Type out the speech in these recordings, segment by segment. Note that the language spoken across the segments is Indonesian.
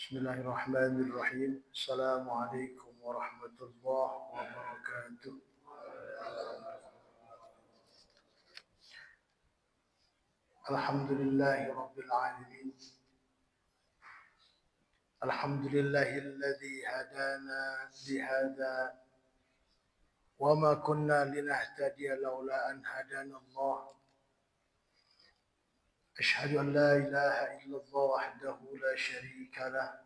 بسم الله الرحمن الرحيم. السلام عليكم ورحمة الله وبركاته. الحمد لله رب العالمين. الحمد لله الذي هدانا لهذا وما كنا لنهتدي لولا أن هدانا الله. أشهد أن لا إله إلا الله وحده لا شريك له،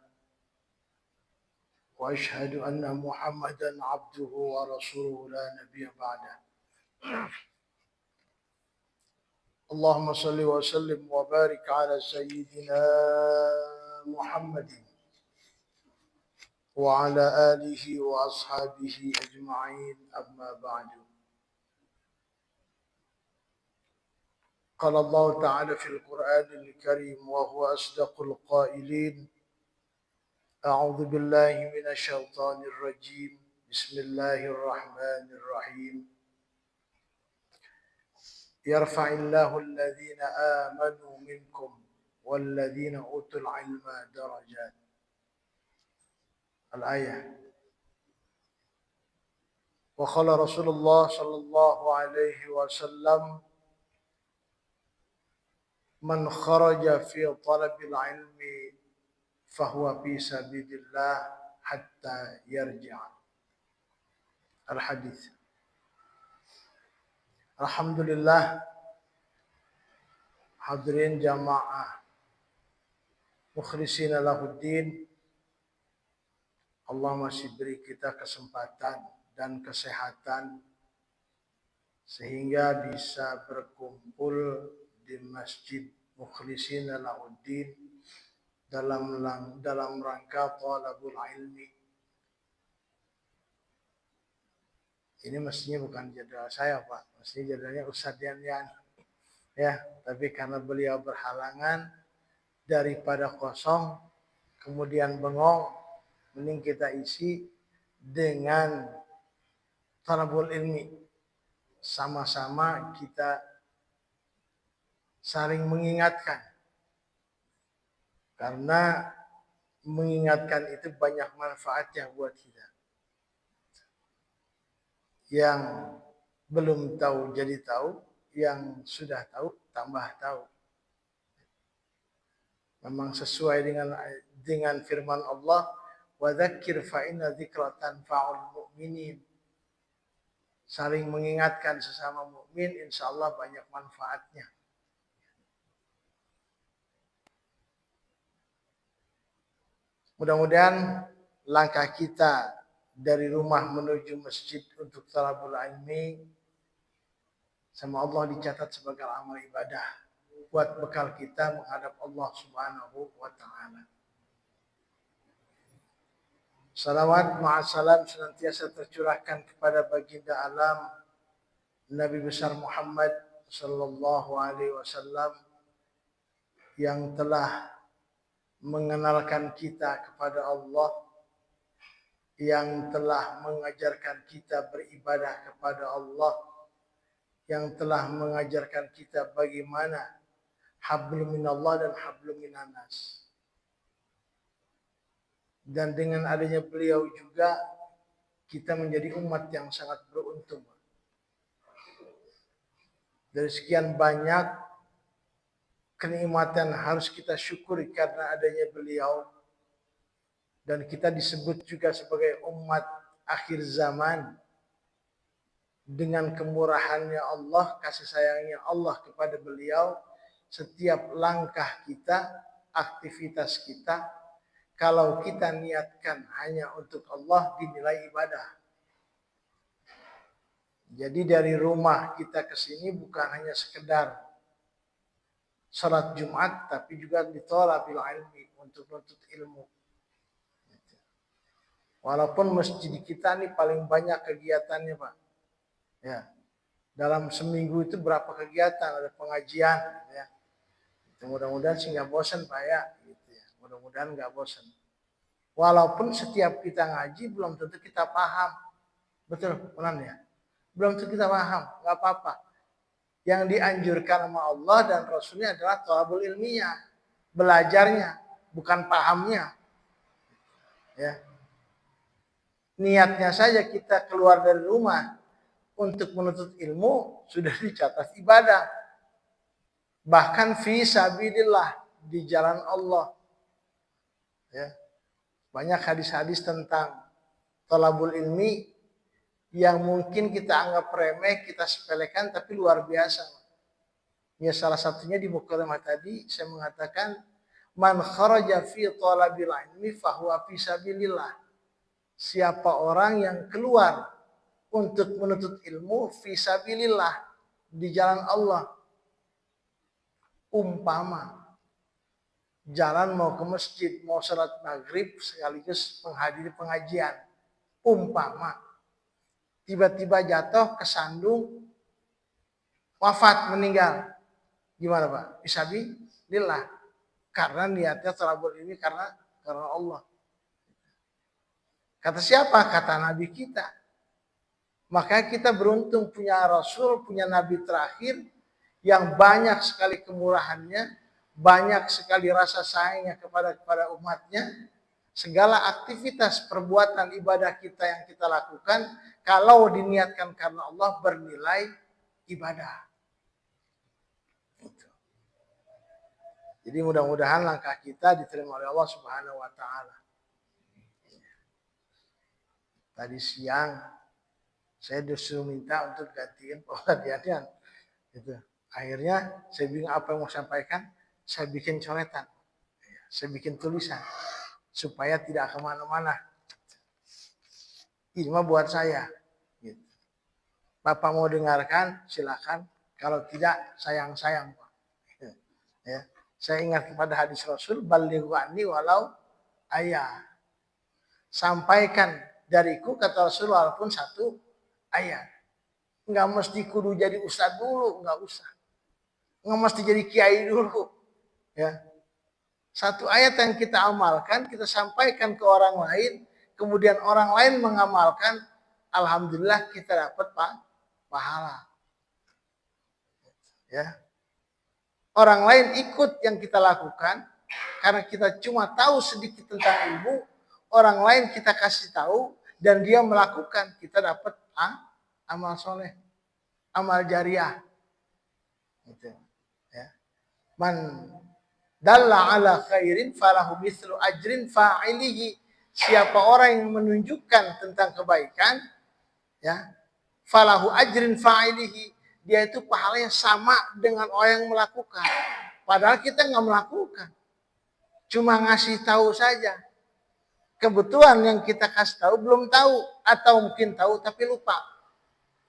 وأشهد أن محمدا عبده ورسوله لا نبي بعده. اللهم صل وسلم وبارك على سيدنا محمد وعلى آله وأصحابه أجمعين، أما بعد. قال الله تعالى في القرآن الكريم وهو أصدق القائلين: أعوذ بالله من الشيطان الرجيم، بسم الله الرحمن الرحيم. يرفع الله الذين آمنوا منكم والذين أوتوا العلم درجات. الآية. وقال رسول الله صلى الله عليه وسلم: من خرج في طلب العلم فهو في سبيل الله حتى يرجع. الحديث. Alhamdulillah, hadirin jamaah mukhlishina lahuddin, Allah masih beri kita kesempatan dan kesehatan sehingga bisa berkumpul di Masjid Mukhlishina lahuddin dalam rangka thalabul ilmi. Ini mestinya bukan jadwal saya, Pak. Mestinya jadwalnya Ustadz Yan. Ya, tapi karena beliau berhalangan, daripada kosong kemudian bengong, mending kita isi dengan thalabul ilmi. Sama-sama kita saling mengingatkan. Karena mengingatkan itu banyak manfaatnya buat kita. Yang belum tahu jadi tahu, yang sudah tahu tambah tahu. Memang sesuai dengan firman Allah, wa dzakir fa inna dzikra tanfa'ul mu'minin. Saling mengingatkan sesama mukmin, insyaallah banyak manfaatnya. Mudah-mudahan langkah kita dari rumah menuju masjid untuk thalabul ilmi sama Allah dicatat sebagai amal ibadah buat bekal kita menghadap Allah Subhanahu wa taala. Salawat ma'assalam senantiasa tercurahkan kepada baginda alam Nabi besar Muhammad sallallahu alaihi wasallam yang telah mengenalkan kita kepada Allah, yang telah mengajarkan kita beribadah kepada Allah, yang telah mengajarkan kita bagaimana hablum minallah dan hablum minannas. Dan dengan adanya beliau juga kita menjadi umat yang sangat beruntung. Dari sekian banyak kenikmatan harus kita syukuri karena adanya beliau. Dan kita disebut juga sebagai umat akhir zaman. Dengan kemurahannya Allah, kasih sayangnya Allah kepada beliau, setiap langkah kita, aktivitas kita, kalau kita niatkan hanya untuk Allah, dinilai ibadah. Jadi dari rumah kita ke sini bukan hanya sekedar salat Jumat, tapi juga ditolabil ilmi, untuk menuntut ilmu. Walaupun masjid kita ini paling banyak kegiatannya, Pak. Ya, dalam seminggu itu berapa kegiatan, ada pengajian, ya. Mudah-mudahan sih nggak bosan, Pak, ya. Gitu ya. Mudah-mudahan nggak bosan. Walaupun setiap kita ngaji belum tentu kita paham, betul, benar ya. Belum tentu kita paham, nggak apa-apa. Yang dianjurkan sama Allah dan Rasulnya adalah thalabul ilmiyah, belajarnya, bukan pahamnya. Ya. Niatnya saja kita keluar dari rumah untuk menuntut ilmu sudah dicatat ibadah. Bahkan fi sabilillah, di jalan Allah. Ya. Banyak hadis-hadis tentang thalabul ilmi yang mungkin kita anggap remeh, kita sepelekan, tapi luar biasa. Ya, salah satunya di mukadimah tadi saya mengatakan man kharaja fi thalabil ilmi fahuwa fi sabilillah. Siapa orang yang keluar untuk menuntut ilmu fi sabilillah, di jalan Allah. Umpama jalan mau ke masjid, mau sholat maghrib sekaligus menghadiri pengajian. Umpama tiba-tiba jatuh, kesandung, wafat, meninggal. Gimana Pak? Fisabilillah. Karena niatnya thalabul ilmi karena Allah. Kata siapa? Kata Nabi kita. Maka kita beruntung punya Rasul, punya Nabi terakhir yang banyak sekali kemurahannya, banyak sekali rasa sayangnya kepada umatnya. Segala aktivitas perbuatan ibadah kita yang kita lakukan, kalau diniatkan karena Allah, bernilai ibadah. Jadi mudah-mudahan langkah kita diterima oleh Allah Subhanahu wa taala. Tadi siang saya disuruh minta untuk gantiin pelatihan. Gitu. Akhirnya saya bingung apa yang mau sampaikan, saya bikin coretan. Saya bikin tulisan supaya tidak kemana-mana. Ini mah buat saya. Gitu. Bapak mau dengarkan, silakan. Kalau tidak, sayang-sayang. Ya. Saya ingat kepada hadis Rasul, balighu anni walau ayat. Sampaikan dariku, kata Rasul, walaupun satu ayat. Nggak mesti kudu jadi ustadz dulu, nggak usah. Nggak mesti jadi kiai dulu. Ya. Satu ayat yang kita amalkan, kita sampaikan ke orang lain, kemudian orang lain mengamalkan, alhamdulillah kita dapat pahala. Ya. Orang lain ikut yang kita lakukan, karena kita cuma tahu sedikit tentang ilmu, orang lain kita kasih tahu, dan dia melakukan, kita dapat amal soleh, amal jariah. Gitu. Ya. Man dalla ala khairin falahu mithlu ajrin fa'ilihi. Siapa orang yang menunjukkan tentang kebaikan, ya, falahu ajrin fa'ilihi, dia itu pahalanya sama dengan orang yang melakukan. Padahal kita nggak melakukan, cuma ngasih tahu saja. Kebetulan yang kita kasih tahu belum tahu, atau mungkin tahu tapi lupa.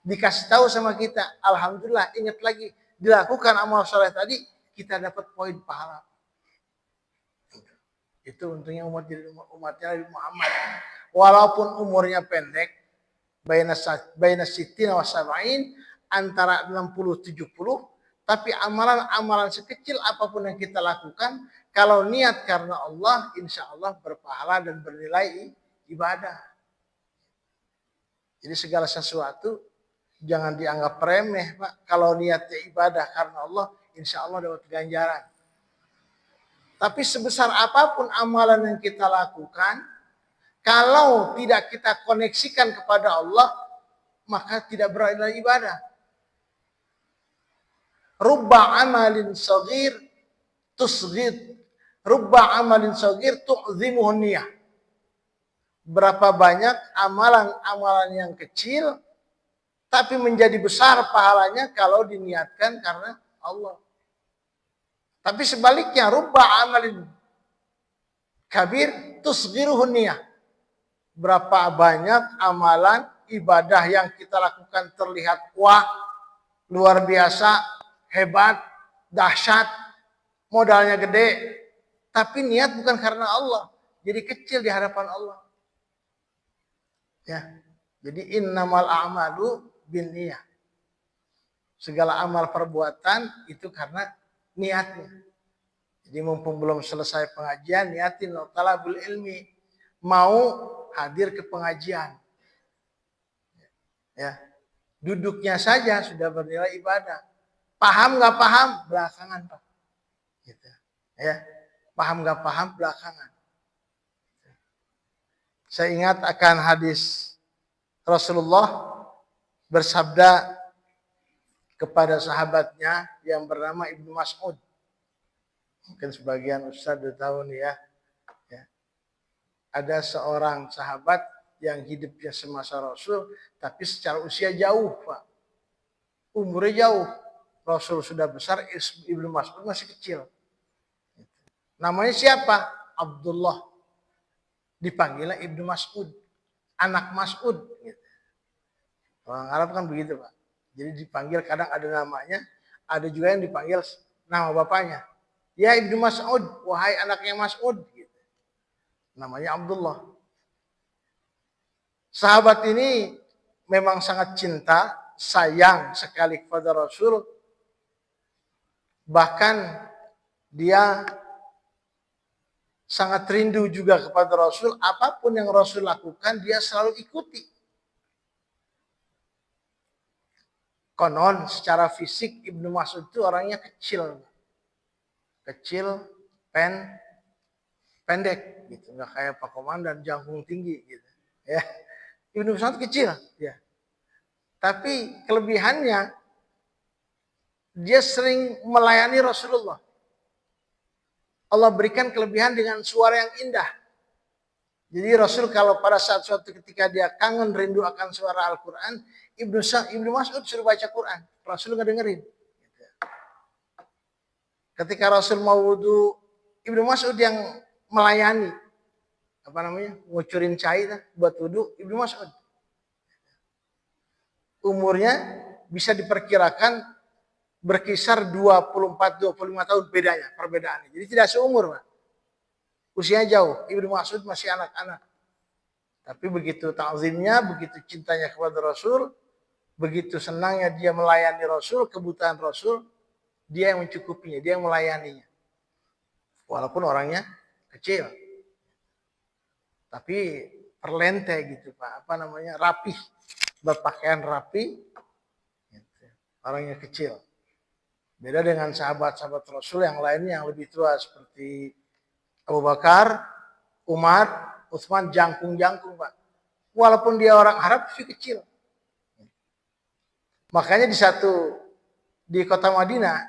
Dikasih tahu sama kita, alhamdulillah, ingat lagi, dilakukan amal soleh tadi, kita dapat poin pahala. Itu untungnya umatnya Nabi Muhammad. Walaupun umurnya pendek, baina sittina wa sab'in, antara 60-70, tapi amalan-amalan sekecil apapun yang kita lakukan, kalau niat karena Allah, insya Allah berpahala dan bernilai ibadah. Jadi segala sesuatu jangan dianggap remeh, Pak. Kalau niatnya ibadah karena Allah, insya Allah dapat ganjaran. Tapi sebesar apapun amalan yang kita lakukan, kalau tidak kita koneksikan kepada Allah, maka tidak bernilai ibadah. Rubba amalin saghir tusghid, rubba amalin saghir tu'zimuhun niyah. Berapa banyak amalan-amalan yang kecil, tapi menjadi besar pahalanya kalau diniatkan karena Allah. Tapi sebaliknya, rubba amalin kabir tusghiruhun niyah. Berapa banyak amalan ibadah yang kita lakukan terlihat wah, luar biasa, hebat, dahsyat, modalnya gede, tapi niat bukan karena Allah, jadi kecil di hadapan Allah. Ya. Jadi innamal a'malu binniyah. Segala amal perbuatan itu karena niatnya. Jadi mumpung belum selesai pengajian, niatin talabul ilmi, mau hadir ke pengajian. Ya. Duduknya saja sudah bernilai ibadah. Paham nggak paham belakangan, Pak. Gitu. Ya. Paham nggak paham belakangan. Saya ingat akan hadis Rasulullah bersabda kepada sahabatnya yang bernama Ibnu Mas'ud. Mungkin sebagian ustaz sudah tahu nih ya. Ada seorang sahabat yang hidupnya semasa Rasul, tapi secara usia jauh, Pak. Umurnya jauh. Rasul sudah besar, Ibnu Mas'ud masih kecil. Namanya siapa? Abdullah. Dipanggilnya Ibnu Mas'ud. Anak Mas'ud. Orang Arab kan begitu, Pak. Jadi dipanggil kadang ada namanya, ada juga yang dipanggil nama bapaknya. Ya Ibnu Mas'ud, wahai anaknya Mas'ud. Namanya Abdullah. Sahabat ini memang sangat cinta, sayang sekali kepada Rasul. Bahkan dia sangat rindu juga kepada Rasul. Apapun yang Rasul lakukan, dia selalu ikuti. Konon secara fisik Ibnu Mas'ud itu orangnya kecil. Kecil, pendek gitu, nggak kayak Pak Komandan jangkung tinggi gitu. Ya. Ibnu Mas'ud kecil, ya. Tapi kelebihannya dia sering melayani Rasulullah. Allah berikan kelebihan dengan suara yang indah. Jadi Rasul kalau pada saat suatu ketika dia kangen rindu akan suara Al-Quran, Ibnu Mas'ud suruh baca Quran. Rasul nggak dengerin. Ketika Rasul mau wudu, Ibnu Mas'ud yang melayani. Ngucurin cair buat wudu, Ibnu Mas'ud. Umurnya bisa diperkirakan berkisar 24-25 tahun bedanya, perbedaannya. Jadi tidak seumur, Pak. Usianya jauh, Ibnu Mas'ud masih anak-anak. Tapi begitu ta'zimnya, begitu cintanya kepada Rasul, begitu senangnya dia melayani Rasul, kebutuhan Rasul, dia yang mencukupinya, dia yang melayaninya. Walaupun orangnya kecil. Tapi perlente gitu, Pak. Rapih. Berpakaian rapi. Orangnya kecil. Beda dengan sahabat-sahabat Rasul yang lainnya yang lebih tua seperti Abu Bakar, Umar, Utsman jangkung-jangkung, Pak. Walaupun dia orang Arab masih kecil. Makanya di kota Madinah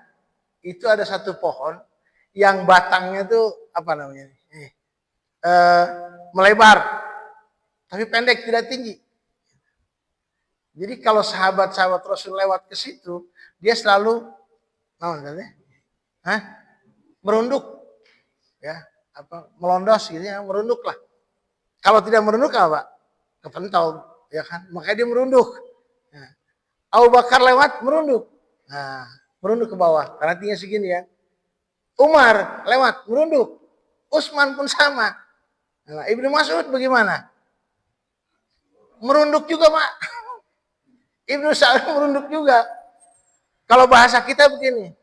itu ada satu pohon yang batangnya itu melebar, tapi pendek tidak tinggi. Jadi kalau sahabat-sahabat Rasul lewat ke situ, dia selalu merunduk, ya, melondos gitu ya, merunduk lah. Kalau tidak merunduk apa? Kepentol, ya kan? Makanya dia merunduk. Nah, Abu Bakar lewat merunduk. Nah, merunduk ke bawah karena tingginya segini ya. Umar lewat merunduk. Utsman pun sama. Nah, Ibnu Mas'ud bagaimana? Merunduk juga, Pak. Ibnu Mas'ud merunduk juga. Kalau bahasa kita begini.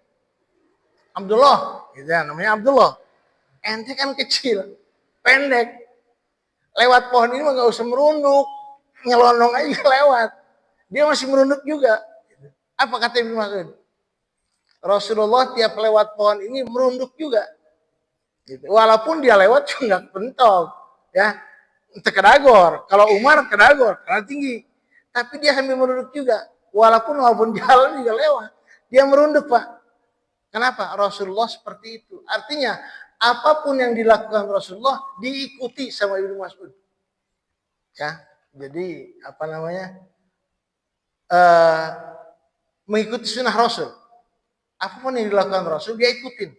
Abdullah, gitu ya, namanya Abdullah. Ente kan kecil, pendek. Lewat pohon ini mah gak usah merunduk. Nyelonong aja lewat. Dia masih merunduk juga. Apa kata Ibnu Mas'ud? Rasulullah tiap lewat pohon ini merunduk juga. Gitu. Walaupun dia lewat juga nggak pentol, ya, terkedagor. Kalau Umar kedagor karena tinggi, tapi dia sambil merunduk juga. Walaupun jalan juga lewat, dia merunduk, Pak. Kenapa? Rasulullah seperti itu. Artinya apapun yang dilakukan Rasulullah diikuti sama Ibnu Mas'ud. Ya, jadi mengikuti sunnah Rasul. Apapun yang dilakukan Rasul dia ikutin.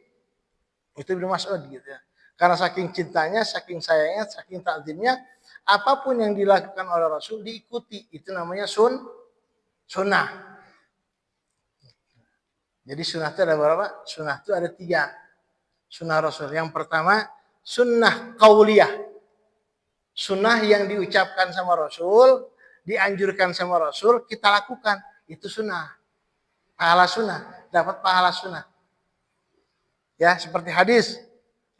Itu Ibnu Mas'ud gitu ya. Karena saking cintanya, saking sayangnya, saking takzimnya, apapun yang dilakukan oleh Rasul diikuti. Itu namanya sunnah. Jadi sunnah itu ada berapa? Sunnah itu ada 3. Sunnah Rasul. Yang pertama, sunnah qauliyah. Sunnah yang diucapkan sama Rasul, dianjurkan sama Rasul, kita lakukan. Itu sunnah. Pahala sunnah. Dapat pahala sunnah. Ya, seperti hadis.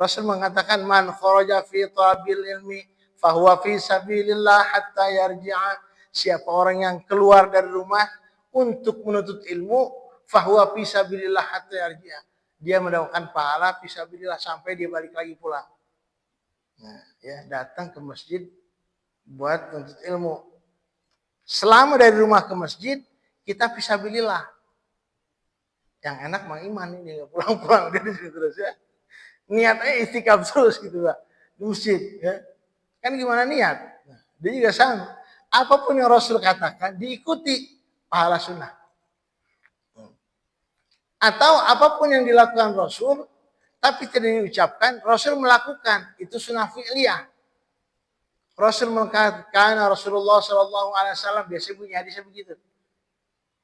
Rasul mengatakan, man kharaja fi talabil ilmi fahuwa fi sabilillah hatta yarji'a. Siapa orang yang keluar dari rumah untuk menuntut ilmu, fahuwa fi sabilillah hatta yarji'a. Dia mendapatkan pahala fi sabilillah sampai dia balik lagi pulang. Nah, ya, datang ke masjid buat menuntut ilmu. Selama dari rumah ke masjid, kita fisabilillah. Yang enak Mang Iman ini, nggak pulang-pulang dia di situ terus ya. Niatnya istikaf terus gitu Pak, di masjid. Ya. Kan gimana niat? Nah, dia juga sama. Apapun yang Rasul katakan, diikuti pahala sunnah. Atau apapun yang dilakukan Rasul, tapi tidak diucapkan, Rasul melakukan. Itu sunnah fi'liyah. Rasul mengatakan, Rasulullah SAW biasanya punya hadisnya begitu.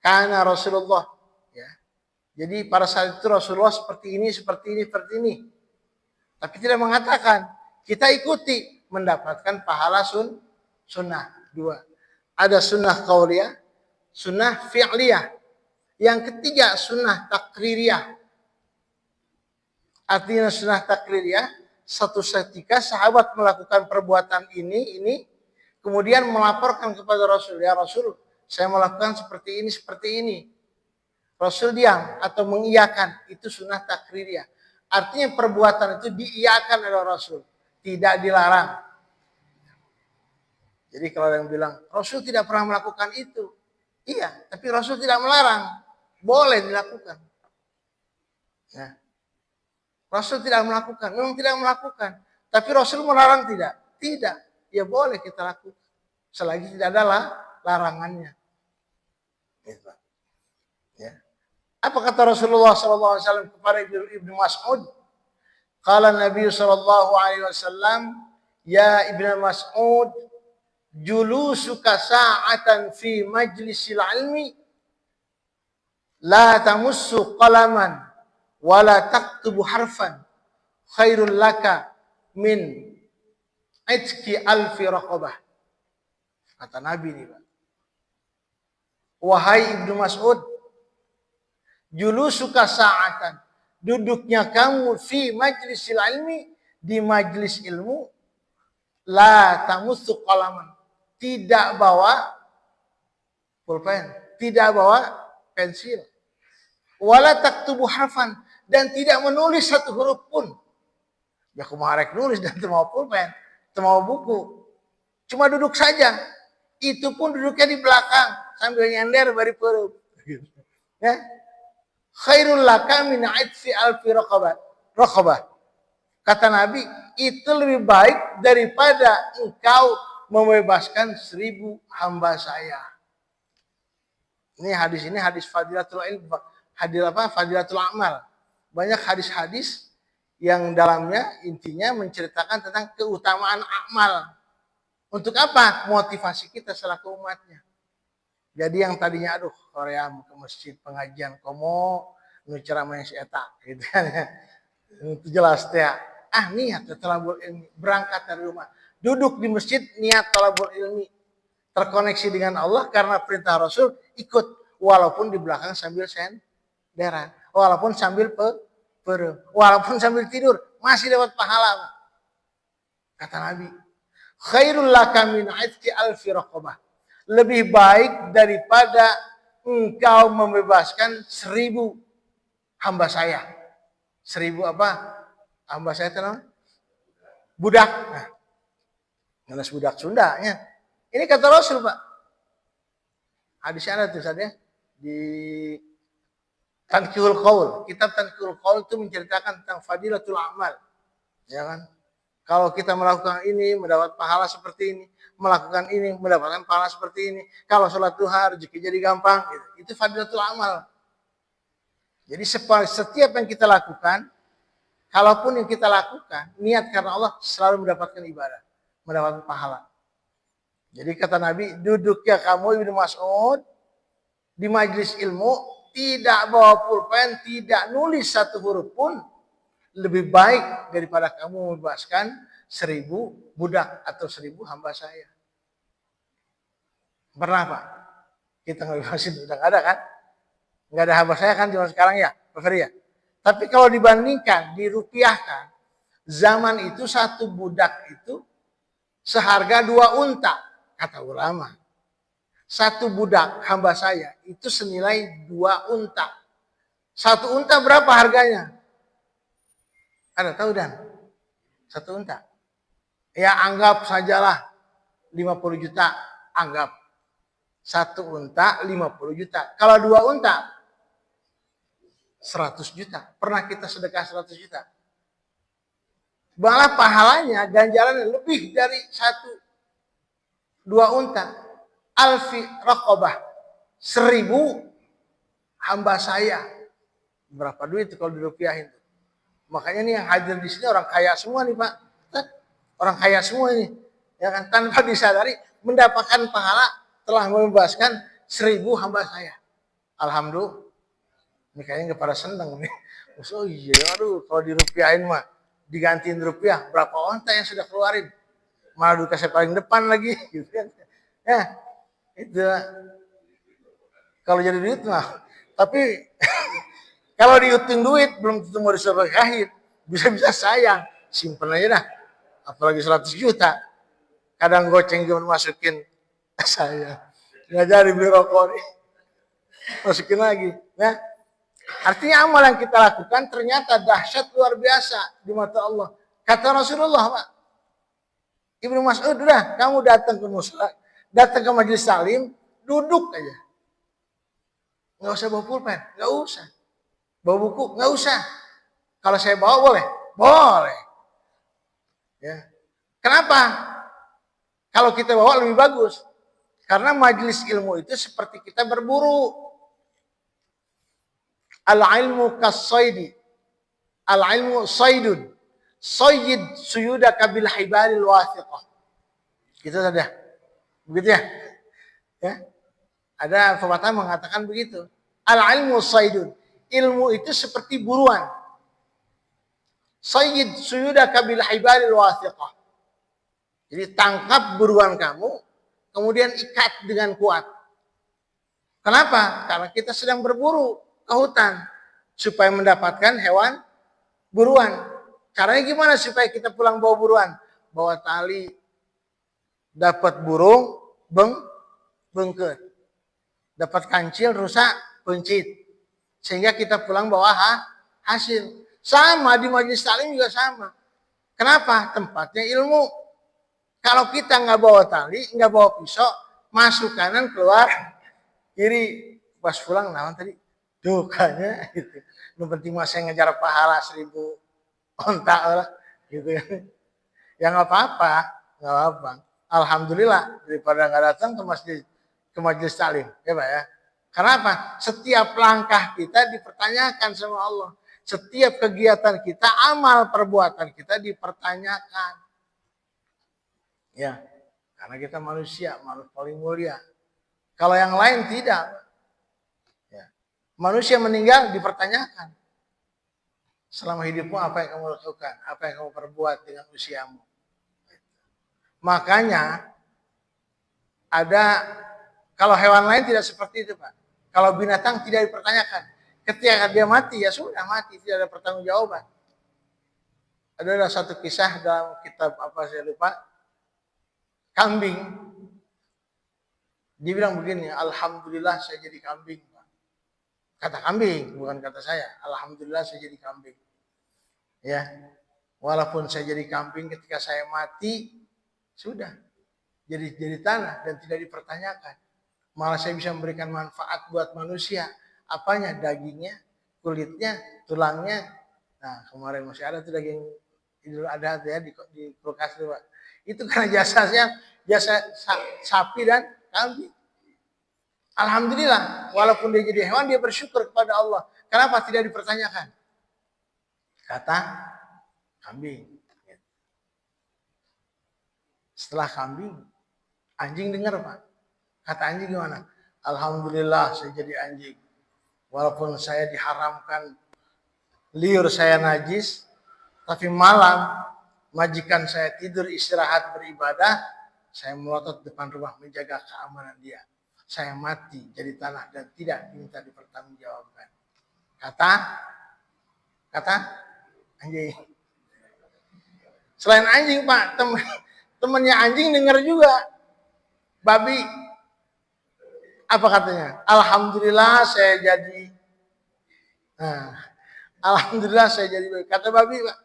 Karena Rasulullah. Ya. Jadi pada saat itu Rasulullah seperti ini, seperti ini, seperti ini. Tapi tidak mengatakan, kita ikuti mendapatkan pahala sunnah. Dua. Ada sunnah qauliyah, sunnah fi'liyah. Yang ketiga sunnah takririyah. Artinya sunnah takririyah, satu ketika sahabat melakukan perbuatan ini, kemudian melaporkan kepada Rasul, ya Rasul, saya melakukan seperti ini. Rasul diam atau mengiyakan, itu sunnah takririyah. Artinya perbuatan itu diiyakan oleh Rasul, tidak dilarang. Jadi kalau ada yang bilang, Rasul tidak pernah melakukan itu. Iya, tapi Rasul tidak melarang. Boleh dilakukan. Ya. Rasul tidak melakukan, memang tidak melakukan. Tapi Rasul melarang tidak? Tidak. Ya boleh kita lakukan. Selagi tidak ada larangannya. Gitu. Ya. Apa kata Rasulullah SAW kepada Ibnu Mas'ud? Qala Nabi SAW, ya Ibnu Mas'ud, julusuka sa'atan fi majlisil ilmi la tamussu qalaman wala taktubu harfan khairul laka min itqi alfi raqabah. Kata Nabi ini, Pak. Wahai Ibnu Mas'ud, julusuka sa'atan, duduknya kamu fi majlisil ilmi, di majlis ilmu, la tamussu qalaman, tidak bawa pulpen, tidak bawa pensil. Wala taktubu harfan, dan tidak menulis satu huruf pun. Ya kumarek nulis dan mau pulpen, mau buku. Cuma duduk saja. Itu pun duduknya di belakang sambil nyender bari perut. Ya. Khairul laka min itfi alfi raqabah. Kata Nabi, itu lebih baik daripada engkau membebaskan 1000 hamba saya. Ini hadis Fadilatul Ilm, Fadilatul Amal. Banyak hadis-hadis yang dalamnya intinya menceritakan tentang keutamaan amal. Untuk apa? Motivasi kita selaku umatnya. Jadi yang tadinya aduh Korea ke masjid pengajian komo nu ceramah si eta gitu kan ya. Itu jelas teh. Niat talabul ilmi, berangkat dari rumah. Duduk di masjid niat talabul ilmi. Terkoneksi dengan Allah karena perintah Rasul, ikut walaupun di belakang sambil senderan, walaupun sambil walaupun sambil tidur, masih dapat pahala. Kata Nabi, khairul laka min itqi alfi raqabah. Lebih baik daripada engkau membebaskan 1000 hamba saya. 1000 apa? Hamba saya itu namanya? Budak. Nah, ngenes budak Sundanya. Ini kata Rasul, Pak. Hadisnya ada tuh saja di Tanqihul Qaul. Kitab Tanqihul Qaul itu menceritakan tentang fadilatul amal. Ya kan? Kalau kita melakukan ini mendapat pahala seperti ini, melakukan ini mendapatkan pahala seperti ini. Kalau sholat duha rezeki jadi gampang, itu fadilatul amal. Jadi setiap yang kita lakukan, kalaupun yang kita lakukan niat karena Allah, selalu mendapatkan ibadah, mendapatkan pahala. Jadi kata Nabi, duduknya kamu Ibnu Mas'ud di majelis ilmu, tidak bawa pulpen, tidak nulis satu huruf pun, lebih baik daripada kamu membebaskan 1000 budak atau 1000 hamba saya. Pernah Pak? Kita ngebebasin udah nggak ada kan? Nggak ada hamba saya kan zaman sekarang ya, Pak Ferry ya. Tapi kalau dibandingkan, dirupiahkan, zaman itu satu budak itu seharga 2 unta, kata ulama. Satu budak hamba saya itu senilai 2 unta. 1 unta berapa harganya? Ada tahu Dan? 1 unta. Ya anggap sajalah 50 juta, anggap. 1 unta 50 juta. Kalau 2 unta 100 juta. Pernah kita sedekah 100 juta? Malah pahalanya, ganjarannya lebih dari 2 unta. Alfi raqabah. 1000 hamba saya. Berapa duit itu kalau dirupiahin? Makanya nih yang hadir di sini orang kaya semua nih Pak. Orang kaya semua ini. Ya kan, tanpa disadari mendapatkan pahala telah membebaskan 1000 hamba saya. Alhamdulillah. Ini kayaknya nggak pada seneng nih. Oh iya, aduh kalau dirupiahin mah digantiin rupiah berapa onta yang sudah keluarin. Malah dikasih paling depan lagi gitu kan. Ya, itu kalau jadi duit mah. Tapi kalau dihitung duit belum tentu mau disedekahin. Bisa-bisa sayang. Simpen aja dah. Apalagi 100 juta. Kadang goceng juga masukin saya. Nggak jadi beli rokok nih. Masukin lagi. Ya. Artinya amal yang kita lakukan ternyata dahsyat luar biasa di mata Allah. Kata Rasulullah, Pak. Ibnu Mas'ud, udah kamu datang ke musala, datang ke majelis salim, duduk aja. Nggak usah bawa pulpen, nggak usah. Bawa buku, nggak usah. Kalau saya bawa boleh? Boleh. Ya. Kenapa? Kalau kita bawa lebih bagus. Karena majelis ilmu itu seperti kita berburu. Al-ilmu kas-saidi. Al-ilmu saidun. Sayyid suyudaka bil hibalil wathiqah. Itu saja. Begitu ya? Ya. Ada pepatah mengatakan begitu. Al-ilmu saidun. Ilmu itu seperti buruan. Sayyid suyudaka bil hibalil wathiqah. Jadi tangkap buruan kamu, kemudian ikat dengan kuat. Kenapa? Karena kita sedang berburu ke hutan supaya mendapatkan hewan buruan. Caranya gimana supaya kita pulang bawa buruan? Bawa tali, dapat burung, bengket. Dapat kancil, rusak, pencit. Sehingga kita pulang bawa hasil. Sama di majelis taklim juga sama. Kenapa? Tempatnya ilmu. Kalau kita nggak bawa tali, nggak bawa pisau, masuk kanan, keluar kiri. Pas pulang, nawan tadi dukanya gitu. Yang penting masih ngejar pahala 1000 ontak lah, gitu ya. Ya nggak apa-apa, nggak apa-apa. Alhamdulillah daripada nggak datang ke majelis taklim, ya Pak ya. Kenapa? Setiap langkah kita dipertanyakan sama Allah. Setiap kegiatan kita, amal perbuatan kita dipertanyakan. Ya, karena kita manusia, makhluk paling mulia. Kalau yang lain tidak. Ya. Manusia meninggal dipertanyakan. Selama hidupmu apa yang kamu lakukan? Apa yang kamu perbuat dengan usiamu? Makanya kalau hewan lain tidak seperti itu, Pak. Kalau binatang tidak dipertanyakan. Ketika dia mati, ya sudah mati. Tidak ada pertanggungjawaban. Ada satu kisah dalam kitab apa saya lupa. Kambing. Dia bilang begini, alhamdulillah saya jadi kambing. Kata kambing, bukan kata saya. Alhamdulillah saya jadi kambing. Ya, walaupun saya jadi kambing ketika saya mati, sudah jadi tanah dan tidak dipertanyakan. Malah saya bisa memberikan manfaat buat manusia. Apanya? Dagingnya, kulitnya, tulangnya. Nah, kemarin masih ada tuh daging Idul Adha ya di kulkas tuh, Pak. Itu karena jasa sapi dan kambing. Alhamdulillah, walaupun dia jadi hewan, dia bersyukur kepada Allah. Kenapa tidak dipertanyakan? Kata kambing. Setelah kambing, anjing dengar, Pak. Kata anjing gimana? Alhamdulillah saya jadi anjing. Walaupun saya diharamkan liur saya najis, tapi malam majikan saya tidur istirahat beribadah, saya melotot depan rumah menjaga keamanan dia. Saya mati jadi tanah dan tidak diminta dipertanggungjawabkan. Kata anjing. Selain anjing, Pak, temannya anjing dengar juga. Babi. Apa katanya? Alhamdulillah saya jadi. Nah, alhamdulillah saya jadi babi. Kata babi, Pak.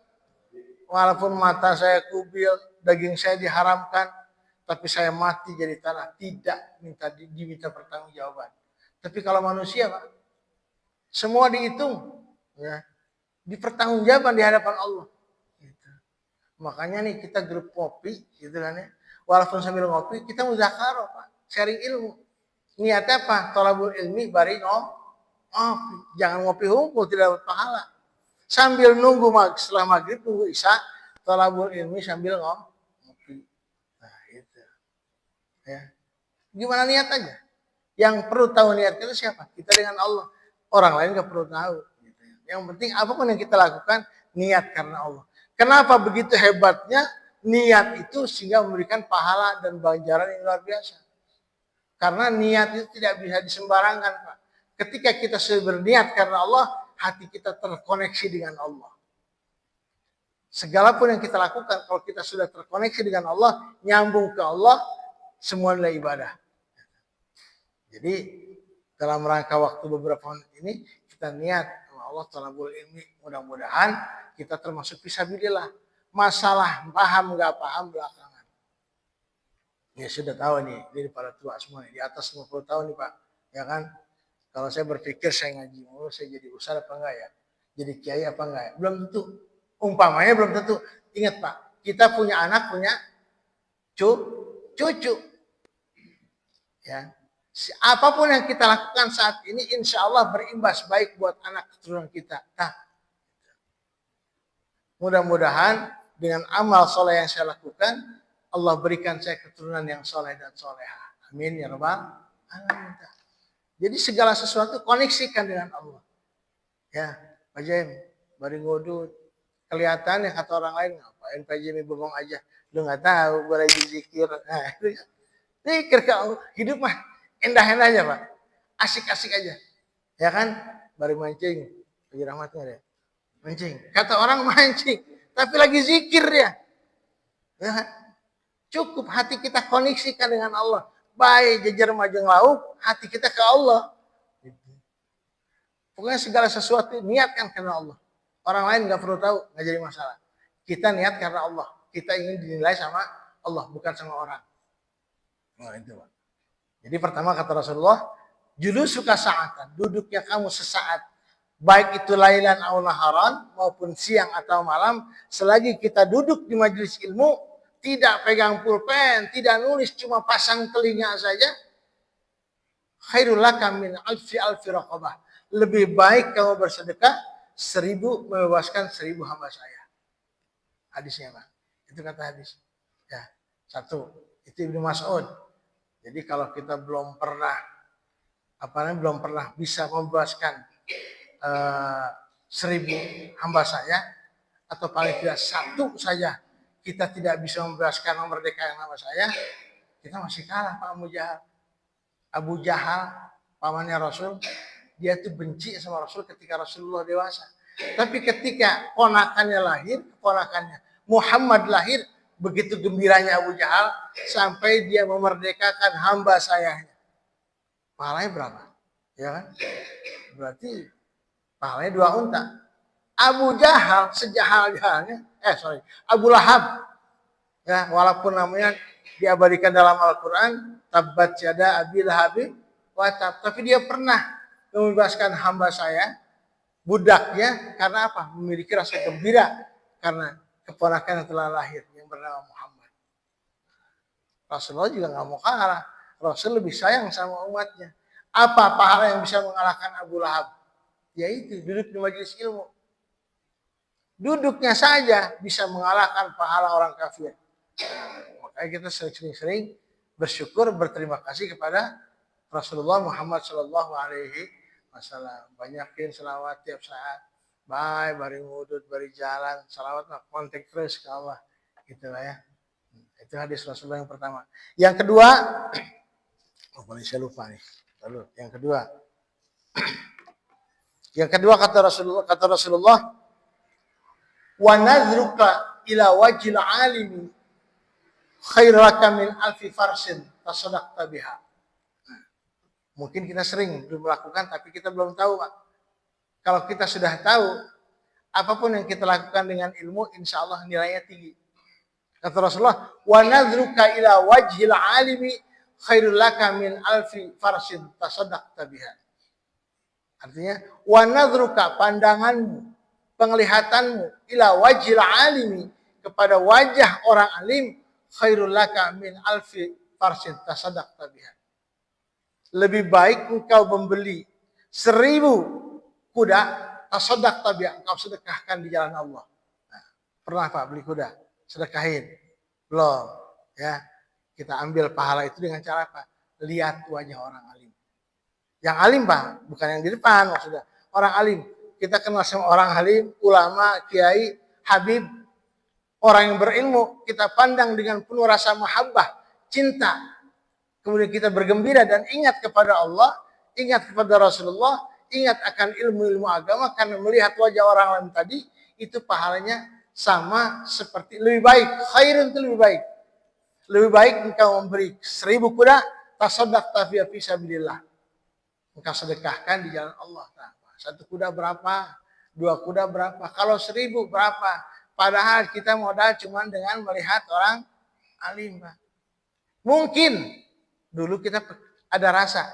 Walaupun mata saya kubil, daging saya diharamkan, tapi saya mati jadi tanah, tidak diminta pertanggungjawaban. Tapi kalau manusia, Pak, semua dihitung, ya, dipertanggungjawabkan di hadapan Allah. Gitu. Makanya nih kita grup kopi, gitu kan ya. Walaupun sambil ngopi, kita mudzakarah, Pak, sharing ilmu. Niatnya apa? Thalabul ilmi bari ngopi. Jangan ngopi hunkul, tidak dapat pahala. Sambil nunggu setelah maghrib, nunggu isya, thalabul ilmi sambil ngopi. Nah, itu. Ya. Gimana niat aja? Yang perlu tahu niat kita siapa? Kita dengan Allah. Orang lain nggak perlu tahu. Yang penting apapun yang kita lakukan, niat karena Allah. Kenapa begitu hebatnya niat itu sehingga memberikan pahala dan ganjaran yang luar biasa? Karena niat itu tidak bisa disembarangkan, Pak. Ketika kita sudah berniat karena Allah, hati kita terkoneksi dengan Allah. Segala pun yang kita lakukan, kalau kita sudah terkoneksi dengan Allah, nyambung ke Allah, semua nilai ibadah. Jadi dalam rangka waktu beberapa menit ini kita niat Allah thalabul ilmi, mudah-mudahan kita termasuk fisabilillah. Masalah paham nggak paham belakangan. Ya sudah tahu nih, dari para tua semua nih, di atas 50 tahun nih Pak, ya kan? Kalau saya berpikir saya ngaji mulu, saya jadi ustaz apa enggak ya? Jadi kiai apa enggak ya? Belum tentu. Umpamanya belum tentu. Ingat Pak, kita punya anak, punya cucu. Ya. Apapun yang kita lakukan saat ini, insya Allah berimbas baik buat anak keturunan kita. Nah, mudah-mudahan dengan amal soleh yang saya lakukan, Allah berikan saya keturunan yang soleh dan soleha. Amin ya rabbal alamin. Jadi segala sesuatu koneksikan dengan Allah. Ya, Pak Jaim, bari ngodut. Kelihatan ya kata orang lain, ngapain Pak Jaim bengong aja. Lu nggak tahu, gue lagi zikir. Nah, zikir ke Allah. Hidup mah endah-endah aja Pak. Asik-asik aja. Ya kan? Bari mancing. Lagi rahmatnya deh. Mancing. Kata orang mancing. Tapi lagi zikir dia. Ya kan? Cukup hati kita koneksikan dengan Allah. Baik jejer majeng lauk, hati kita ke Allah. Pokoknya segala sesuatu niatkan karena Allah. Orang lain nggak perlu tahu, nggak jadi masalah. Kita niat karena Allah. Kita ingin dinilai sama Allah, bukan sama orang. Nah, itu Pak. Jadi pertama kata Rasulullah, julusuka sa'atan, duduknya kamu sesaat. Baik itu lailan aw naharan maupun siang atau malam, selagi kita duduk di majelis ilmu, tidak pegang pulpen, tidak nulis, cuma pasang telinga saja, khairul laka min alfi raqabah. Lebih baik kamu bersedekah 1000 membebaskan 1000 hamba saya. Hadisnya Pak. Itu kata hadis. Ya, satu. Itu Ibnu Mas'ud. Jadi kalau kita belum pernah bisa membebaskan 1000 hamba saya, atau paling tidak satu saja kita tidak bisa membebaskan memerdekakan hamba saya, kita masih kalah Pak Abu Jahal. Abu Jahal, pamannya Rasul, dia tuh benci sama Rasul ketika Rasulullah dewasa. Tapi ketika ponakannya Muhammad lahir, begitu gembiranya Abu Jahal sampai dia memerdekakan hamba sayanya. Pahalanya berapa? Ya kan? Berarti pahalanya 2 unta. Abu Jahal sejahal-jahalnya, Abu Lahab. Ya, walaupun namanya diabadikan dalam Al-Qur'an, tabbat yada abi lahabin wa tab, tapi dia pernah membebaskan hamba saya, budaknya, karena apa? Memiliki rasa gembira karena keponakan yang telah lahir yang bernama Muhammad. Rasulullah juga nggak mau kalah. Rasul lebih sayang sama umatnya. Apa pahala yang bisa mengalahkan Abu Lahab? Yaitu duduk di majelis ilmu. Duduknya saja bisa mengalahkan pahala orang kafir. Makanya kita sering-sering bersyukur, berterima kasih kepada Rasulullah Muhammad Shallallahu Alaihi Wasallam. Banyakin selawat tiap saat. Bye, bari wudud, bari jalan, salawat kontak terus ke Allah. Gitulah ya. Itu hadis Rasulullah yang pertama. Yang kedua, saya lupa nih. Lalu yang kedua kata Rasulullah, wa nadruka ila wajil alimi khairaka min alfi farsin tasadaqta biha. Mungkin kita sering belum melakukan, tapi kita belum tahu Pak. Kalau kita sudah tahu, apapun yang kita lakukan dengan ilmu, insya Allah nilainya tinggi. Kata Rasulullah, wa nadhruka ila wajhil alimi khairul laka min alfi farsin tasaddaqta biha. Artinya, wa nadhruka, pandanganmu, penglihatanmu, ila wajhil alimi, kepada wajah orang alim, khairul laka min alfi farsin tasaddaqta biha. Lebih baik engkau membeli 1000 kuda, tasaddaqta biha, engkau sedekahkan di jalan Allah. Nah, pernah Pak beli kuda? Sedekahin. Belum. Ya, kita ambil pahala itu dengan cara apa? Lihat wajah orang alim. Yang alim Pak, bukan yang di depan maksudnya. Orang alim. Kita kenal sama orang alim, ulama, kiai, habib, orang yang berilmu, kita pandang dengan penuh rasa mahabbah, cinta. Kemudian kita bergembira dan ingat kepada Allah, ingat kepada Rasulullah, ingat akan ilmu-ilmu agama, karena melihat wajah orang alim tadi, itu pahalanya sama seperti, lebih baik, khairun itu lebih baik. Lebih baik engkau memberi 1000 kuda, tasaddaqta fi sabilillah. Engkau sedekahkan di jalan Allah. Satu kuda berapa? 2 kuda berapa? Kalau 1000 berapa? Padahal kita modal cuma dengan melihat orang alim, Pak. Mungkin dulu kita ada rasa.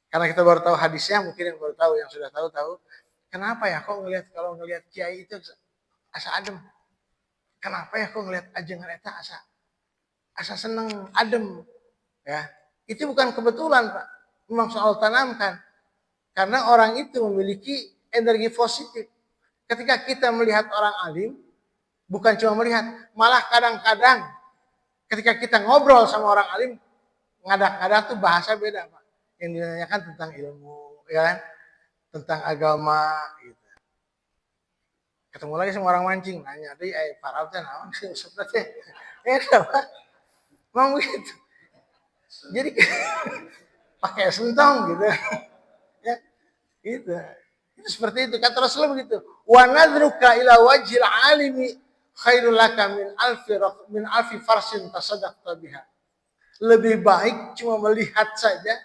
Karena kita baru tahu hadisnya, mungkin yang baru tahu, yang sudah tahu. Kenapa ya kok kalau ngelihat kiai itu asa adem? Kenapa ya kok ngelihat ajengan eta asa seneng adem? Ya, itu bukan kebetulan, Pak. Memang soal tanamkan. Karena orang itu memiliki energi positif. Ketika kita melihat orang alim, bukan cuma melihat, malah kadang-kadang ketika kita ngobrol sama orang alim, ngada-ngada tuh bahasa beda, Pak. Yang dinanyakan tentang ilmu, ya kan? Tentang agama, gitu. Ketemu lagi sama orang mancing, nanya, "Dei, Farau teh naon sih sebenarnya?" Ya, Pak. Memang begitu. Jadi pakai sentong gitu. Ya, gitu. Itu seperti itu. Kata Rasulullah begitu. Wa nadruka ila wajhil alimi khairul laka min alfi farsin tasaddaqta biha. Lebih baik cuma melihat saja,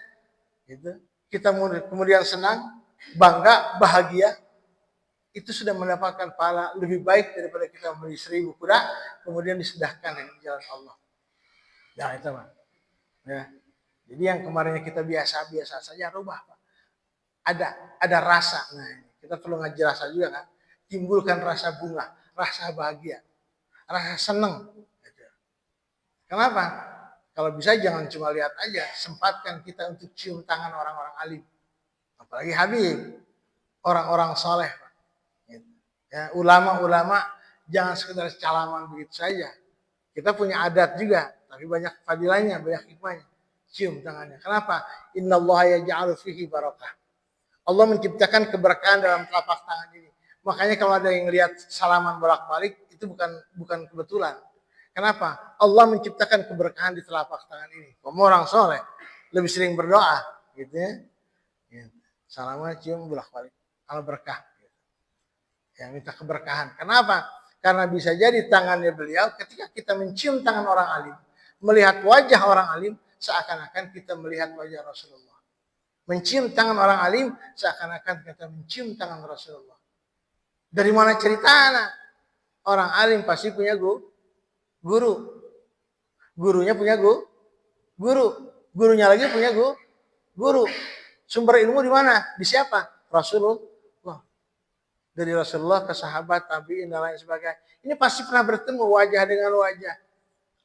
gitu. Kita kemudian senang, bangga, bahagia. Itu sudah mendapatkan pahala lebih baik daripada kita membeli 1000 kuda kemudian disedekahkan di jalan Allah. Nah, itu Pak. Ya. Jadi yang kemarinnya kita biasa-biasa saja rubah, Pak. Ada rasa. Nah, kita perlu ngaji rasa juga kan. Timbulkan rasa bunga, rasa bahagia, rasa senang. Kenapa? Kalau bisa jangan cuma lihat aja, sempatkan kita untuk cium tangan orang-orang alim. Apalagi habib, orang-orang soleh. Ya, ulama-ulama jangan sekedar calaman begitu saja. Kita punya adat juga, tapi banyak fadilahnya, banyak hikmahnya. Cium tangannya. Kenapa? Innallaha yaj'alu fihi barakah. Allah menciptakan keberkahan dalam telapak tangan ini. Makanya kalau ada yang lihat salaman bolak-balik, itu bukan kebetulan. Kenapa? Allah menciptakan keberkahan di telapak tangan ini. Kamu orang soleh, lebih sering berdoa, gitu ya. Salaman cium bolak-balik, al berkah. Ya, minta keberkahan. Kenapa? Karena bisa jadi tangannya beliau ketika kita mencium tangan orang alim, melihat wajah orang alim, seakan-akan kita melihat wajah Rasulullah. Mencium tangan orang alim, seakan-akan kita mencium tangan Rasulullah. Dari mana ceritanya? Orang alim pasti punya guru. Gurunya punya guru. Gurunya lagi punya guru. Sumber ilmu di mana? Di siapa? Rasulullah. Dari Rasulullah ke sahabat, tabi'in dan lain sebagainya. Ini pasti pernah bertemu wajah dengan wajah.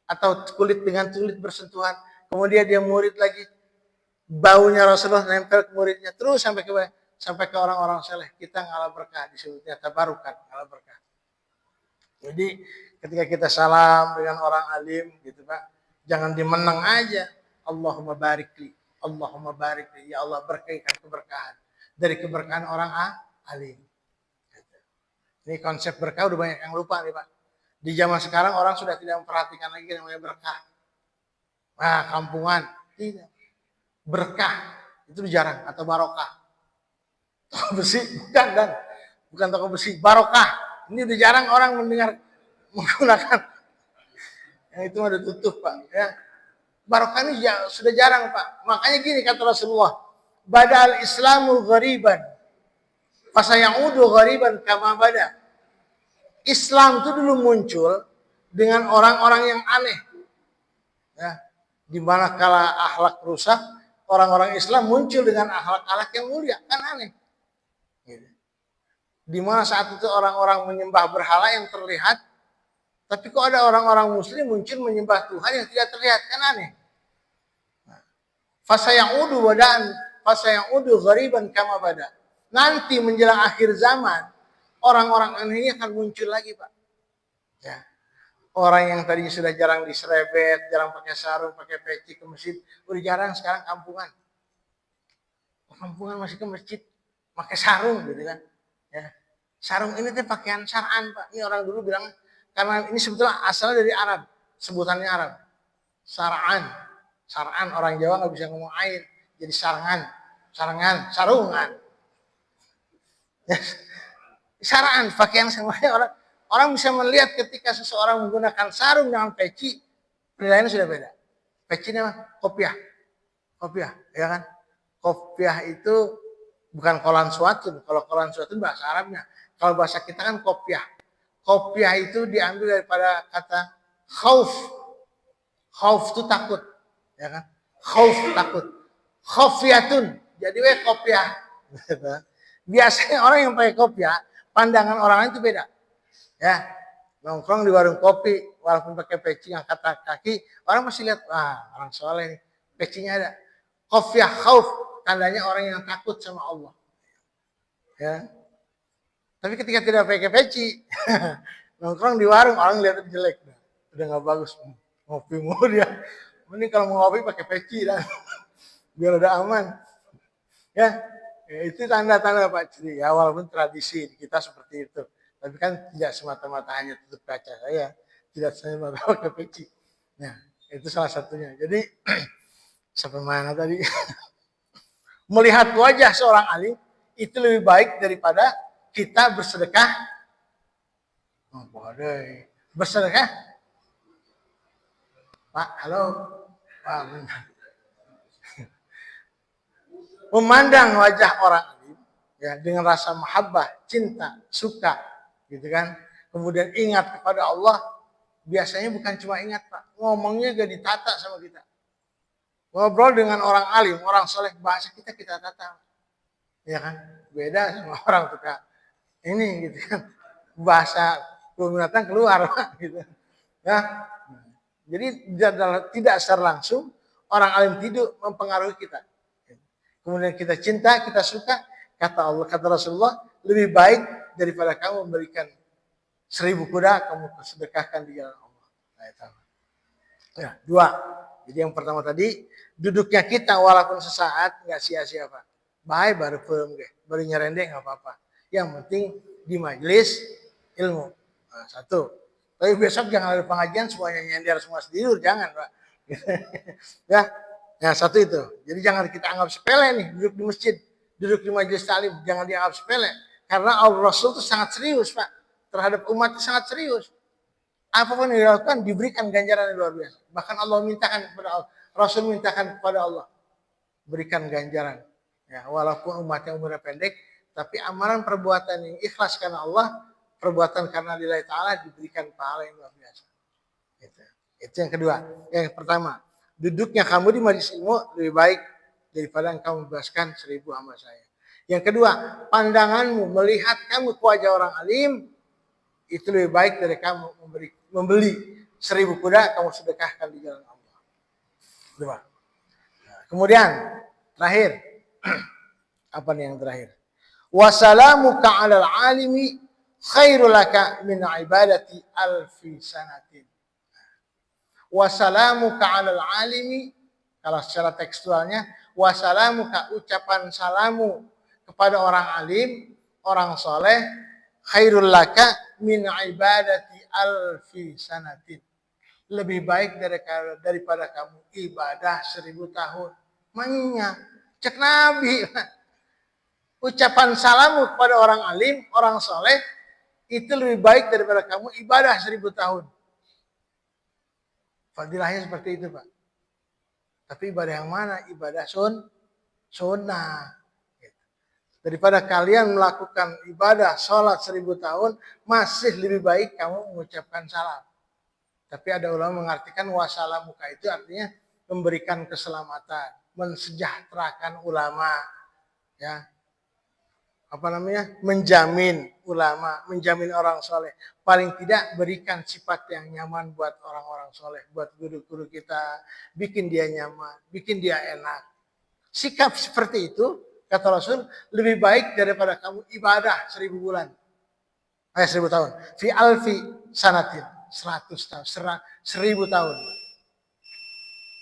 Atau kulit dengan kulit bersentuhan. Kemudian dia murid lagi. Baunya Rasulullah nempel ke muridnya. Terus sampai ke orang-orang saleh. Kita ngalah berkah. Disebutnya tabarukan. Ngalah berkah. Jadi ketika kita salam dengan orang alim, gitu Pak. Jangan dimenang aja. Allahumma barikli. Allahumma barikli. Ya Allah berkahikan keberkahan. Dari keberkahan orang alim. Ini konsep berkah udah banyak yang lupa nih Pak. Di zaman sekarang orang sudah tidak memperhatikan lagi yang namanya berkah. Nah, kampungan. Tidak. Berkah. Itu jarang. Atau barokah. Toko besi. Bukan toko besi. Barokah. Ini udah jarang orang menggunakan. Yang itu udah tutup Pak. Ya. Barokah ini sudah jarang Pak. Makanya gini kata Rasulullah. Badal Islamu ghariban. Fasayaudu ghariban kama bada. Islam itu dulu muncul dengan orang-orang yang aneh. Ya, di mana kala akhlak rusak, orang-orang Islam muncul dengan akhlak-akhlak yang mulia, kan aneh. Gitu. Di mana saat itu orang-orang menyembah berhala yang terlihat, tapi kok ada orang-orang muslim muncul menyembah Tuhan yang tidak terlihat, kan aneh. Fasayaudu wadaan, fasayaudu ghariban kama bada. Nanti menjelang akhir zaman, orang-orang aneh ini akan muncul lagi, Pak. Ya. Orang yang tadinya sudah jarang diserebet, jarang pakai sarung, pakai peci ke masjid, udah jarang sekarang kampungan. Kampungan masih ke masjid, pakai sarung gitu kan. Ya. Sarung ini tuh pakaian syar'an, Pak. Ini orang dulu bilang, karena ini sebetulnya asalnya dari Arab, sebutannya Arab. Syar'an. Syar'an, orang Jawa nggak bisa ngomong ain, jadi sarangan, sarangan, sarungan. Ya. Syar'an, pakaian semuanya orang bisa melihat ketika seseorang menggunakan sarung dengan peci, penilaiannya sudah beda. Peci ini apa? Kopiah. Kopiah, ya kan? Kopiah itu bukan kolan suatun. Kalau kolan suatun bahasa Arabnya. Kalau bahasa kita kan kopiah. Kopiah itu diambil daripada kata khauf. Khauf itu takut, ya kan? Khauf takut. Khafiyatun. Jadi kopiah. Biasanya orang yang pakai kopiah, pandangan orang lain itu beda. Ya, nongkrong di warung kopi, walaupun pakai peci yang kata kaki, orang masih lihat, wah orang soleh nih, pecinya ada. Khafiyah khauf, tandanya orang yang takut sama Allah. Ya. Tapi ketika tidak pakai peci, nongkrong di warung, orang lihat jelek, udah nggak bagus, ngopi mulu dia. Mending kalau mau ngopi pakai peci dah, biar udah aman. Ya, itu tanda-tanda Pak Ciri. Ya, walaupun tradisi kita seperti itu. Tapi kan tidak semata-mata hanya tutup kaca saya, tidak semata-mata pakai peci. Nah, itu salah satunya. Jadi sampai mana tadi? Melihat wajah seorang alim itu lebih baik daripada kita bersedekah. Oh, boleh. Bersedekah? Pak, halo. Pak, benar. Memandang wajah orang alim ya dengan rasa mahabbah, cinta, suka, gitu kan. Kemudian ingat kepada Allah, biasanya bukan cuma ingat, Pak. Ngomongnya juga ditata sama kita. Ngobrol dengan orang alim, orang soleh, bahasa kita tata. Ya kan? Beda sama orang suka ini gitu kan. Bahasa binatang keluar, Pak, gitu. Ya. Jadi tidak secara langsung orang alim tidak mempengaruhi kita. Kemudian kita cinta, kita suka, kata Allah, kata Rasulullah, lebih baik daripada kamu memberikan 1000 kuda, kamu sedekahkan di jalan Allah. Ya, 2. Jadi yang pertama tadi, duduknya kita walaupun sesaat, nggak sia-sia Pak. Baik baru film, baru nyerendeng nggak apa-apa. Yang penting di majelis ilmu. Nah, 1. Tapi besok jangan ada pengajian semuanya nyender semua tidur, jangan Pak. Ya, nah 1 itu. Jadi jangan kita anggap sepele nih, duduk di masjid, duduk di majelis taklim, jangan dianggap sepele. Karena Allah Rasul itu sangat serius Pak. Terhadap umat itu sangat serius. Apapun yang dilakukan diberikan ganjaran yang luar biasa. Bahkan Allah mintakan kepada Allah, Rasul mintakan kepada Allah, berikan ganjaran. Ya, walaupun umatnya umurnya pendek, tapi amalan perbuatan yang ikhlas karena Allah, perbuatan karena lillahi ta'ala diberikan pahala yang luar biasa. Itu yang kedua. Yang pertama, duduknya kamu di majelis ilmu lebih baik daripada engkau membebaskan 1000 amal saya. Yang kedua, pandanganmu melihat kamu ke wajah orang alim itu lebih baik dari kamu membeli 1000 kuda kamu sedekahkan di jalan Allah. Dua. Nah, kemudian terakhir, apa nih yang terakhir? Wassalamuka 'alal alimi khairul laka min ibadati alfi sanatin. Wassalamuka 'alal alimi, kalau secara tekstualnya, wassalamuka, ucapan salamu kepada orang alim, orang soleh, khairul laka min ibadati alfi sanatin. Lebih baik daripada kamu ibadah 1000 tahun. Makanya, cek Nabi. Ucapan salamu kepada orang alim, orang soleh, itu lebih baik daripada kamu ibadah 1000 tahun. Fadilahnya seperti itu Pak. Tapi ibadah yang mana? Ibadah sunnah. Daripada kalian melakukan ibadah sholat 1000 tahun, masih lebih baik kamu mengucapkan salam. Tapi ada ulama mengartikan wasalamuka itu artinya memberikan keselamatan, mensejahterakan ulama, ya, apa namanya, menjamin ulama, menjamin orang soleh. Paling tidak berikan sifat yang nyaman buat orang-orang soleh, buat guru-guru kita, bikin dia nyaman, bikin dia enak. Sikap seperti itu, kata Rasul, lebih baik daripada kamu ibadah 1000 bulan. 1000 tahun. Fi alfi sanatin. 100 tahun. 1000 tahun.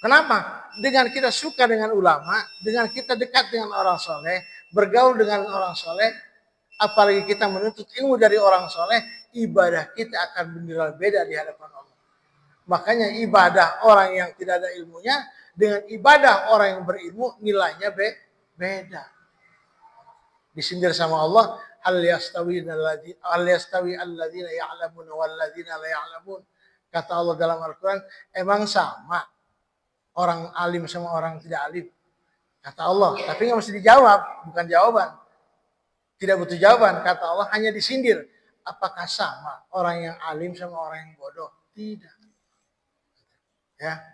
Kenapa? Dengan kita suka dengan ulama, dengan kita dekat dengan orang soleh, bergaul dengan orang soleh, apalagi kita menuntut ilmu dari orang soleh, ibadah kita akan benar beda di hadapan Allah. Makanya ibadah orang yang tidak ada ilmunya dengan ibadah orang yang berilmu nilainya beda. Disindir sama Allah, hal yastawi alladzina ya'lamun wal ladzina la ya'lamun. Kata Allah dalam Al-Qur'an, emang sama orang alim sama orang tidak alim? Kata Allah, tapi nggak mesti dijawab, bukan jawaban. Tidak butuh jawaban, kata Allah, hanya disindir. Apakah sama orang yang alim sama orang yang bodoh? Tidak. Ya.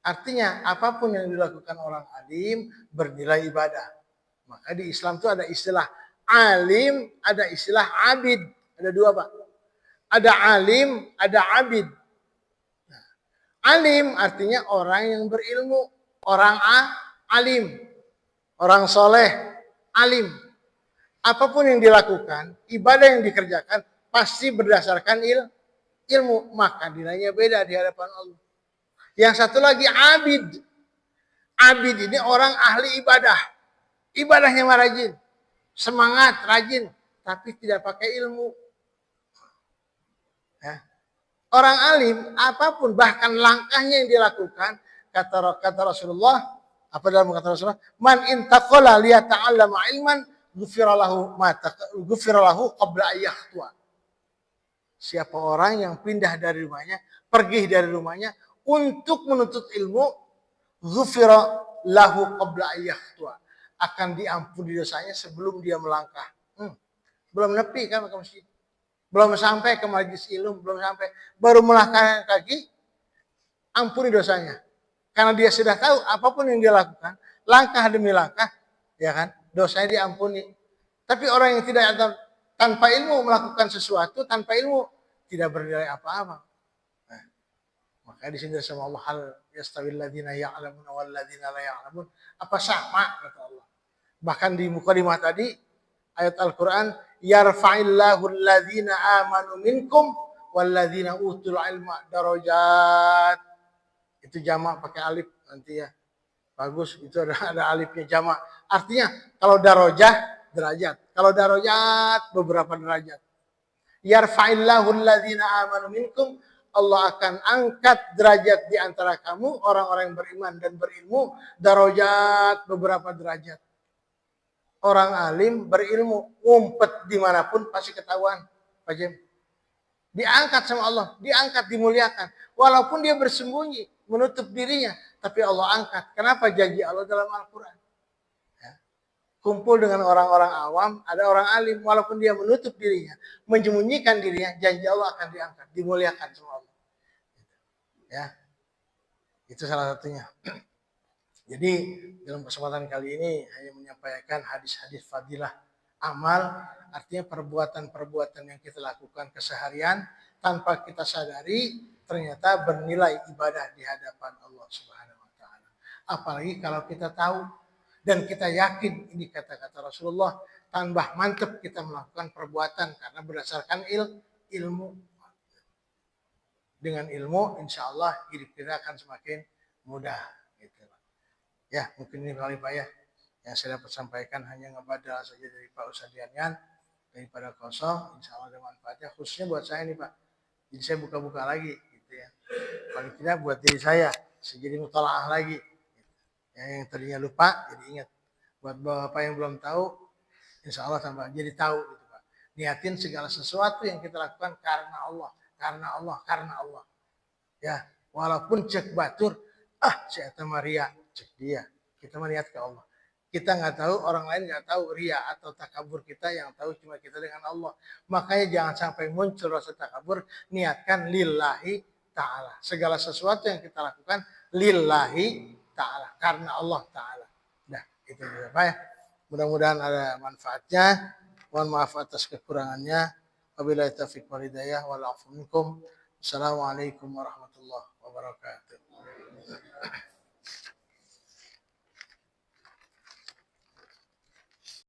Artinya apapun yang dilakukan orang alim bernilai ibadah. Maka di Islam itu ada istilah alim, ada istilah abid. Ada dua, Pak. Ada alim, ada abid. Nah, alim artinya orang yang berilmu. Orang alim. Orang soleh, alim. Apapun yang dilakukan, ibadah yang dikerjakan, pasti berdasarkan ilmu. Maka nilainya beda di hadapan Allah. Yang satu lagi abid. Abid ini orang ahli ibadah. Ibadahnya rajin. Semangat, rajin. Tapi tidak pakai ilmu. Ya. Orang alim, apapun, bahkan langkahnya yang dilakukan, kata Rasulullah, apa dalam kata Rasulullah? Man intaqala liyata'allama ilman, ghufiralahu qabla ayyahtua. Siapa orang yang pindah dari rumahnya, pergi dari rumahnya, untuk menuntut ilmu, ghufiralahu qabla ayyahtua. Akan diampuni dosanya sebelum dia melangkah. Belum nepi kan ke masjid. Belum sampai ke majelis ilmu, belum sampai. Baru melangkah kaki, ampuni dosanya. Karena dia sudah tahu apapun yang dia lakukan, langkah demi langkah, ya kan, dosanya diampuni. Tapi orang yang tidak ada, tanpa ilmu melakukan sesuatu, tanpa ilmu tidak bernilai apa-apa. Nah, maka di sini sama Allah, hal yastawil ladzina ya'lamun wal ladzina la ya'lamun. Apa sama kata Allah? Bahkan di mukadimah tadi ayat Al-Qur'an, yarfa'illahu alladzina amanu minkum wal ladzina utul ilma darajat. Itu jamak pakai alif nanti ya. Bagus, itu ada alifnya jamak. Artinya kalau darajah derajat. Kalau darajat beberapa derajat. Yarfa'illahu alladzina amanu minkum, Allah akan angkat derajat di antara kamu orang-orang yang beriman dan berilmu, darajat beberapa derajat. Orang alim berilmu, ngumpet dimanapun pasti ketahuan. Pak Jem. Diangkat sama Allah, diangkat, dimuliakan. Walaupun dia bersembunyi, menutup dirinya, tapi Allah angkat. Kenapa? Janji Allah dalam Al-Quran. Ya. Kumpul dengan orang-orang awam, ada orang alim, walaupun dia menutup dirinya, menyembunyikan dirinya, janji Allah akan diangkat, dimuliakan sama Allah. Ya, itu salah satunya. Jadi dalam kesempatan kali ini hanya menyampaikan hadis-hadis fadilah amal, artinya perbuatan-perbuatan yang kita lakukan keseharian tanpa kita sadari ternyata bernilai ibadah di hadapan Allah Subhanahu wa taala. Apalagi kalau kita tahu dan kita yakin ini kata-kata Rasulullah, tambah mantap kita melakukan perbuatan karena berdasarkan ilmu. Dengan ilmu insya Allah hidup kita akan semakin mudah. Ya, mungkin ini kali Pak ya. Yang saya dapat sampaikan hanya ngebadal saja dari Pak Ustadz Dian daripada kosong, insya Allah ada manfaatnya khususnya buat saya nih Pak. Jadi saya buka-buka lagi gitu ya. Paling tidak buat diri saya jadi mutalaah lagi. Yang tadinya lupa jadi ingat. Buat Bapak yang belum tahu, insya Allah tambah jadi tahu gitu Pak. Niatin segala sesuatu yang kita lakukan karena Allah, karena Allah, karena Allah. Ya, walaupun cek batur, saya Maria. Cek dia, kita melihat ke Allah. Kita nggak tahu, orang lain nggak tahu ria atau takabur kita, yang tahu cuma kita dengan Allah. Makanya jangan sampai muncul rasa takabur, niatkan lillahi Ta'ala. Segala sesuatu yang kita lakukan lillahi Ta'ala. Karena Allah Ta'ala. Nah, itu dia Pak ya. Mudah-mudahan ada manfaatnya. Mohon maaf atas kekurangannya. Wabillahi taufiq wal hidayah wal afu minkum. Assalamualaikum warahmatullahi wabarakatuh.